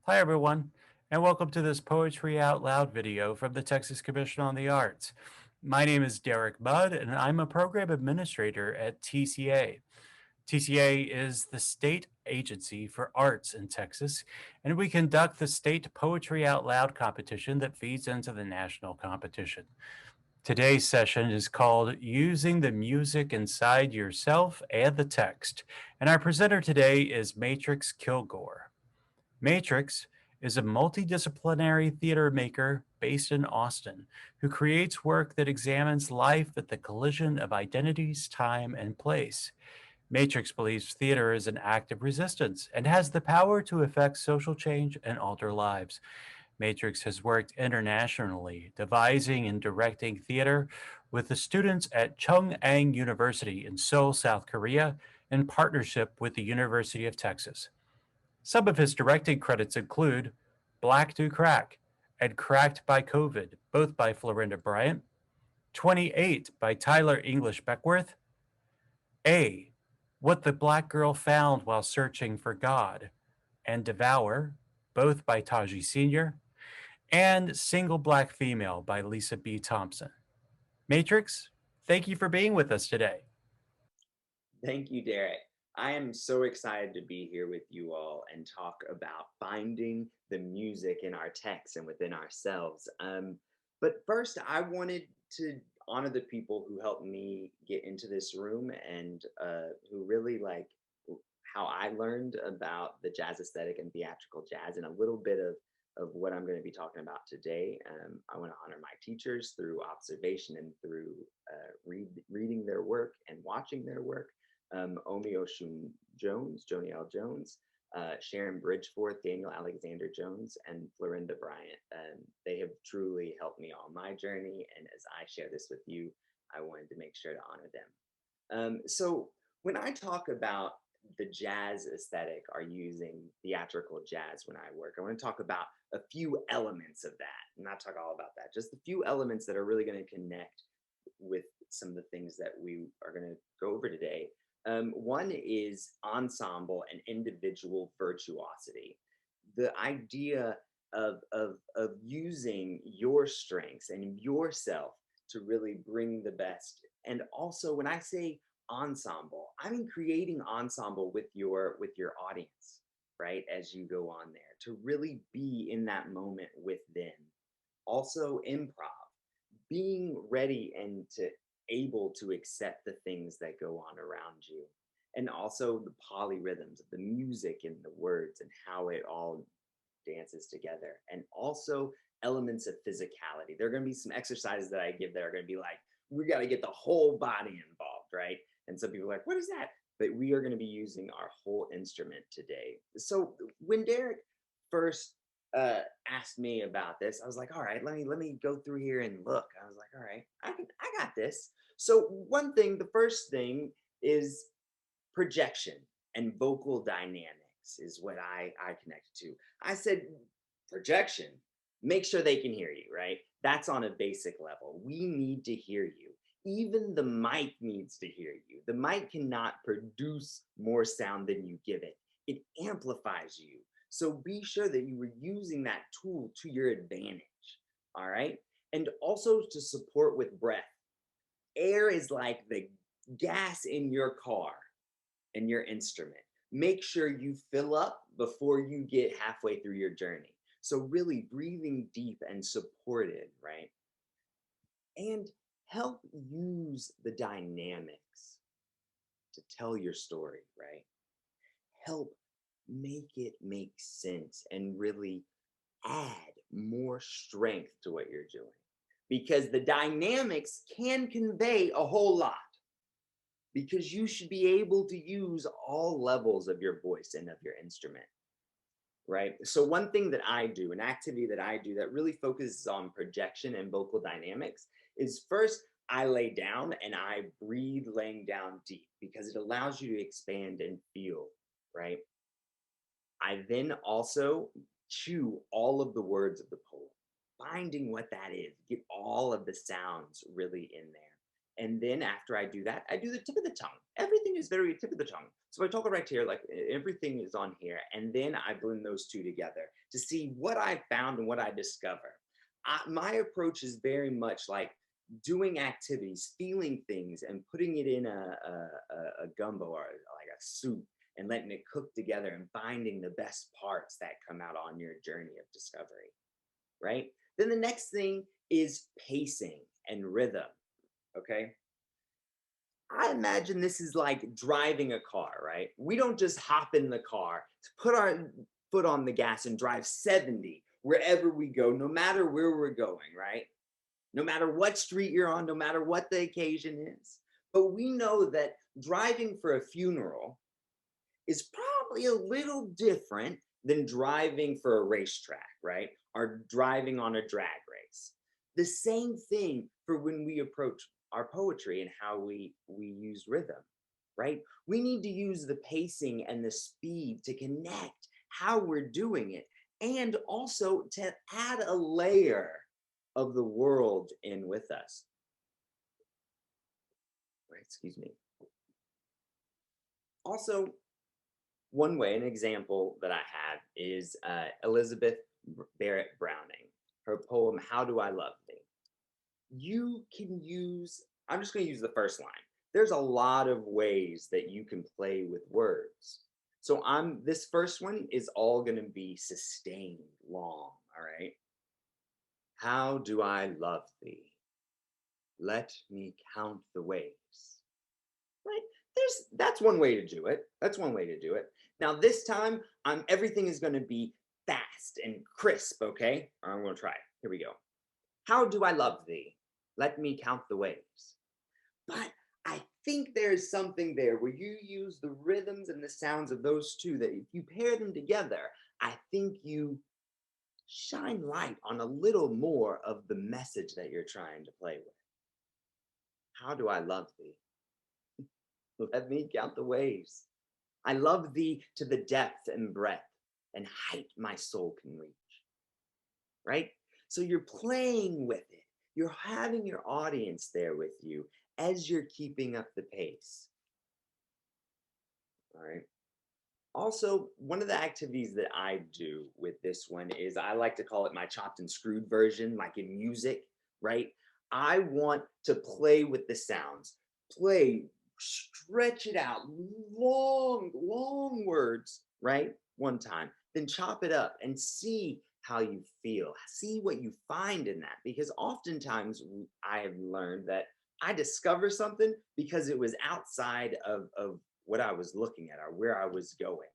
Hi, everyone, and welcome to this Poetry Out Loud video from the Texas Commission on the Arts. My name is Derek Budd, and I'm a program administrator at TCA. TCA is the state agency for arts in Texas, and we conduct the state Poetry Out Loud competition that feeds into the national competition. Today's session is called Using the Music Inside Yourself and the Text, and our presenter today is Matrex Kilgore. Matrix is a multidisciplinary theater maker based in Austin who creates work that examines life at the collision of identities, time, and place. Matrix believes theater is an act of resistance and has the power to effect social change and alter lives. Matrix has worked internationally, devising and directing theater with the students at Chung Ang University in Seoul, South Korea, in partnership with the University of Texas. Some of his directing credits include Black to Crack and Cracked by COVID, both by Florinda Bryant, 28 by Tyler English-Beckwith, A, What the Black Girl Found While Searching for God, and Devour, both by Taji Senior, and Single Black Female by Lisa B. Thompson. Matrix, thank you for being with us today. Thank you, Derek. I am so excited to be here with you all and talk about finding the music in our text and within ourselves. But first, I wanted to honor the people who helped me get into this room and who really how I learned about the jazz aesthetic and theatrical jazz and a little bit of what I'm going to be talking about today. I want to honor my teachers through observation and through reading their work and watching their work. Omi Oshun Jones, Joni L. Jones, Sharon Bridgeforth, Daniel Alexander Jones, and Florinda Bryant. They have truly helped me on my journey. And as I share this with you, I wanted to make sure to honor them. So when I talk about the jazz aesthetic or using theatrical jazz when I work, I want to talk about a few elements of that, not talk all about that, just a few elements that are really going to connect with some of the things that we are going to go over today. One is ensemble and individual virtuosity. The idea of using your strengths and yourself to really bring the best. And also, when I say ensemble, I mean creating ensemble with your audience, right? As you go on there, to really be in that moment with them. Also, improv, being ready and to able to accept the things that go on around you, and also the polyrhythms of the music and the words and how it all dances together, and also elements of physicality. There are going to be some exercises that I give that are going to be like, we got to get the whole body involved, right? And some people are like, what is that? But we are going to be using our whole instrument today. So when Derek first asked me about this, I was like, all right, let me go through here and look. I was like, all right, I got this. So one thing, the first thing is projection and vocal dynamics is what I connected to. I said projection, make sure they can hear you, right? That's on a basic level. We need to hear you. Even the mic needs to hear you. The mic cannot produce more sound than you give it. It amplifies you. So be sure that you were using that tool to your advantage. All right. And also to support with breath. Air is like the gas in your car and your instrument. Make sure you fill up before you get halfway through your journey. So really breathing deep and supported, right? And help use the dynamics to tell your story, right? Help make it make sense and really add more strength to what you're doing, because the dynamics can convey a whole lot, because you should be able to use all levels of your voice and of your instrument, right? So one thing that I do, an activity that I do that really focuses on projection and vocal dynamics, is first I lay down and I breathe laying down deep, because it allows you to expand and feel, right? I then also chew all of the words of the poem, finding what that is, get all of the sounds really in there. And then after I do that, I do the tip of the tongue. Everything is very tip of the tongue. So I talk right here, like everything is on here. And then I blend those two together to see what I found and what I discover. My approach is very much like doing activities, feeling things, and putting it in a gumbo or like a soup and letting it cook together and finding the best parts that come out on your journey of discovery, right? Then the next thing is pacing and rhythm, okay? I imagine this is like driving a car, right? We don't just hop in the car, put our foot on the gas and drive 70 wherever we go, no matter where we're going, right? No matter what street you're on, no matter what the occasion is. But we know that driving for a funeral is probably a little different than driving for a racetrack, right? Or driving on a drag race. The same thing for when we approach our poetry and how we use rhythm, right? We need to use the pacing and the speed to connect how we're doing it and also to add a layer of the world in with us. Right, excuse me. Also, one way, an example that I have is Elizabeth Barrett Browning, her poem, How Do I Love Thee? You can use, I'm just going to use the first line. There's a lot of ways that you can play with words. So this first one is all going to be sustained long, all right? How do I love thee? Let me count the ways. Right? That's one way to do it. That's one way to do it. Now this time, everything is going to be fast and crisp, okay? I'm going to try it. Here we go. How do I love thee? Let me count the ways. But I think there's something there where you use the rhythms and the sounds of those two, that if you pair them together, I think you shine light on a little more of the message that you're trying to play with. How do I love thee? Let me count the ways. I love thee to the depth and breadth and height my soul can reach. Right? So you're playing with it. You're having your audience there with you as you're keeping up the pace. All right. Also, one of the activities that I do with this one is I like to call it my chopped and screwed version, like in music, right? I want to play with the sounds, play, stretch it out, long, long words, right? One time, then chop it up and see how you feel, see what you find in that. Because oftentimes I have learned that I discover something because it was outside of what I was looking at or where I was going.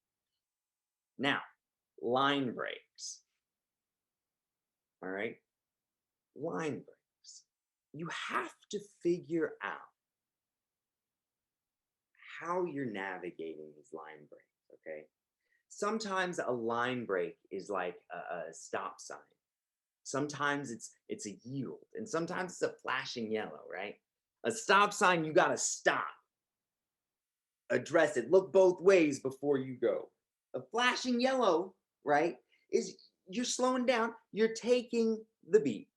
Now, line breaks. All right. Line breaks. You have to figure out how you're navigating these line breaks. Okay. Sometimes a line break is like a stop sign. Sometimes it's a yield, and sometimes it's a flashing yellow, right? A stop sign, you got to stop, address it, look both ways before you go. A flashing yellow, right, is you're slowing down, you're taking the beat.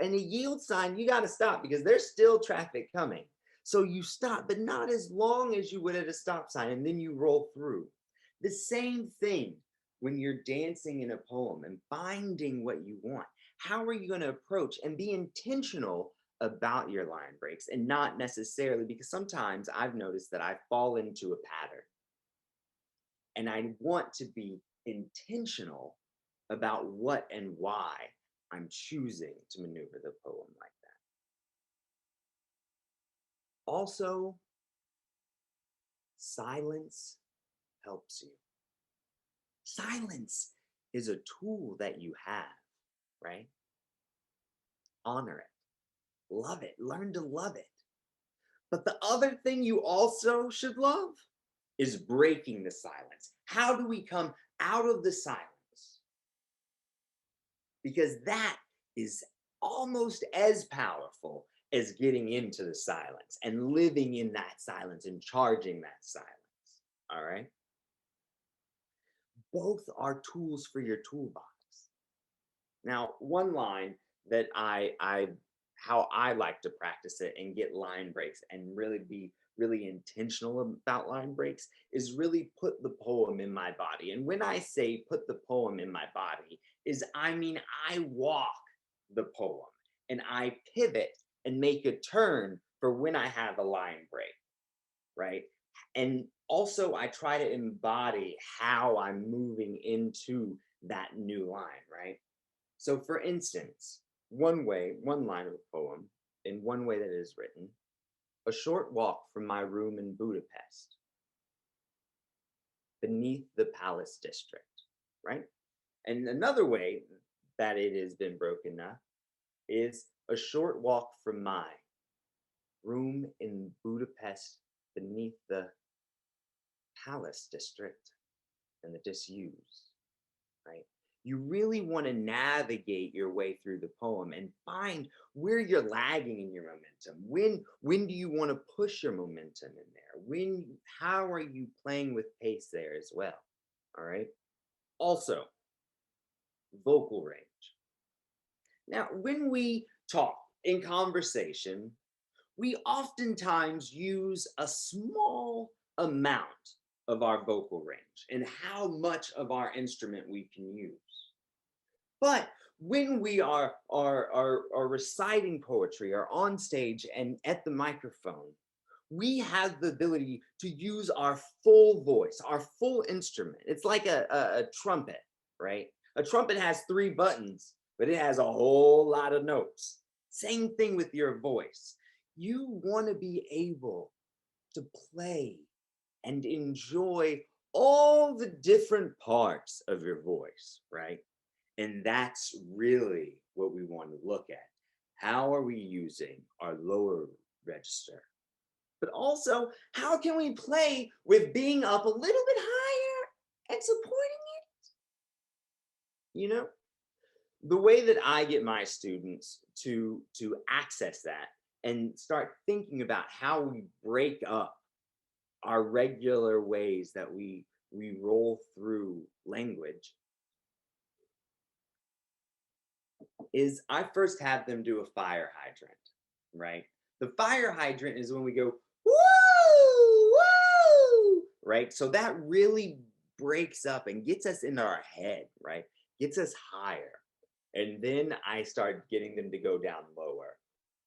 And a yield sign, you got to stop because there's still traffic coming. So you stop, but not as long as you would at a stop sign, and then you roll through. The same thing when you're dancing in a poem and finding what you want. How are you going to approach and be intentional about your line breaks, and not necessarily, because sometimes I've noticed that I fall into a pattern and I want to be intentional about what and why I'm choosing to maneuver the poem like that. Also, silence helps you. Silence is a tool that you have, right? Honor it, love it, learn to love it. But the other thing you also should love is breaking the silence. How do we come out of the silence? Because that is almost as powerful as getting into the silence and living in that silence and charging that silence. All right. Both are tools for your toolbox. Now, one line that I how I like to practice it and get line breaks and really be really intentional about line breaks is really put the poem in my body. And when I say put the poem in my body, is I mean I walk the poem and I pivot and make a turn for when I have a line break, right? And also I try to embody how I'm moving into that new line, right? So for instance, one line of a poem in one way that it is written, a short walk from my room in Budapest, beneath the palace district, right? And another way that it has been broken up is a short walk from my room in Budapest beneath the palace district and the disused, right? You really want to navigate your way through the poem and find where you're lagging in your momentum. When do you want to push your momentum in there? How are you playing with pace there as well? All right. Also, vocal range. Now, when we talk in conversation, we oftentimes use a small amount of our vocal range and how much of our instrument we can use. But when we are reciting poetry or on stage and at the microphone, we have the ability to use our full voice, our full instrument. It's like a trumpet, right? A trumpet has three buttons, but it has a whole lot of notes. Same thing with your voice. You want to be able to play and enjoy all the different parts of your voice, right? And that's really what we want to look at. How are we using our lower register? But also, how can we play with being up a little bit higher and supporting it? You know, the way that I get my students to access that and start thinking about how we break up our regular ways that we roll through language is I first have them do a fire hydrant, right? The fire hydrant is when we go, woo, woo, right? So that really breaks up and gets us in our head, right? Gets us higher. And then I start getting them to go down lower.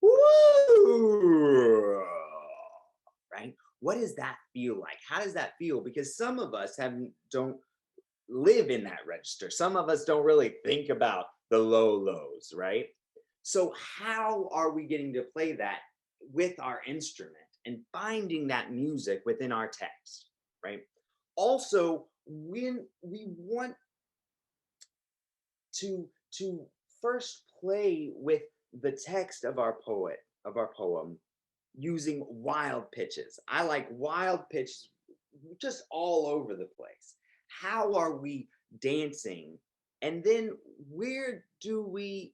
Woo, right? What does that feel like? How does that feel? Because some of us don't live in that register. Some of us don't really think about the low lows, right? So how are we getting to play that with our instrument and finding that music within our text, right? Also, when we want to first play with the text of our poem using wild pitches. I like wild pitches just all over the place. How are we dancing? And then where do we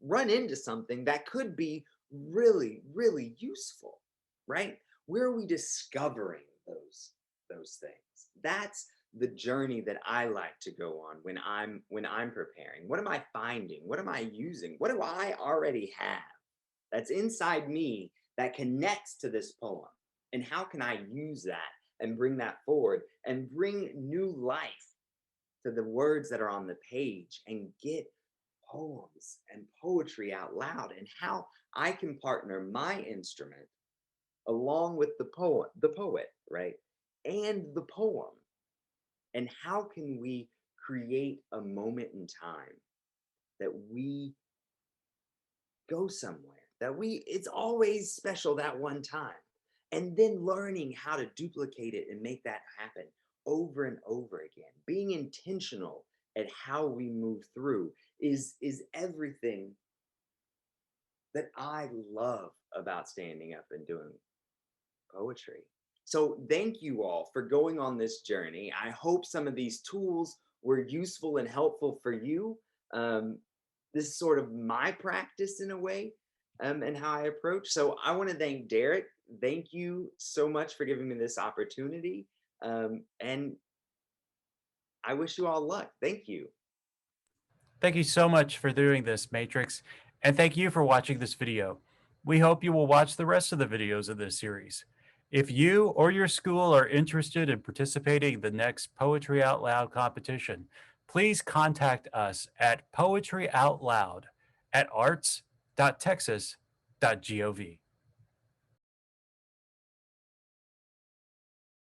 run into something that could be really, really useful, right? Where are we discovering those things? That's the journey that I like to go on when I'm preparing. What am I finding? What am I using? What do I already have that's inside me that connects to this poem? And how can I use that and bring that forward and bring new life to the words that are on the page and get poems and poetry out loud, and how I can partner my instrument along with the poet, right? And the poem. And how can we create a moment in time that we go somewhere, that it's always special that one time, and then learning how to duplicate it and make that happen over and over again. Being intentional at how we move through is everything that I love about standing up and doing poetry. So thank you all for going on this journey. I hope some of these tools were useful and helpful for you. This is sort of my practice in a way, and how I approach. So I want to thank Derek. Thank you so much for giving me this opportunity. And I wish you all luck. Thank you. Thank you so much for doing this, Matrix. And thank you for watching this video. We hope you will watch the rest of the videos of this series. If you or your school are interested in participating in the next Poetry Out Loud competition, please contact us at poetryoutloud@arts.texas.gov.